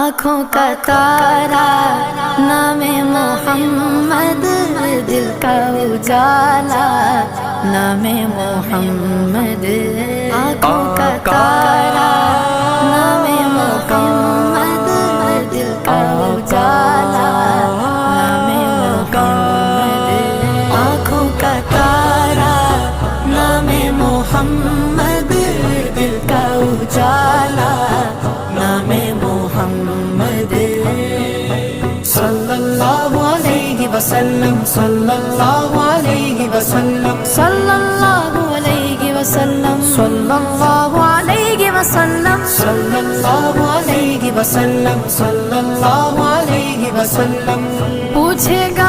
آنکھوں کا تارا نام محمد، دل کا اجالا نام محمد، آنکھوں کا تارا نام محمد، دل کا اجالا نام محمد، آنکھوں کا تارا نام محمد، دل کا اجالا نام محمد، صلی اللہ علیہ وسلم، صلی اللہ علیہ وسلم، صلی اللہ علیہ وسلم، صلی اللہ علیہ وسلم، صلی اللہ علیہ وسلم، صلی اللہ علیہ وسلم، پوچھے گا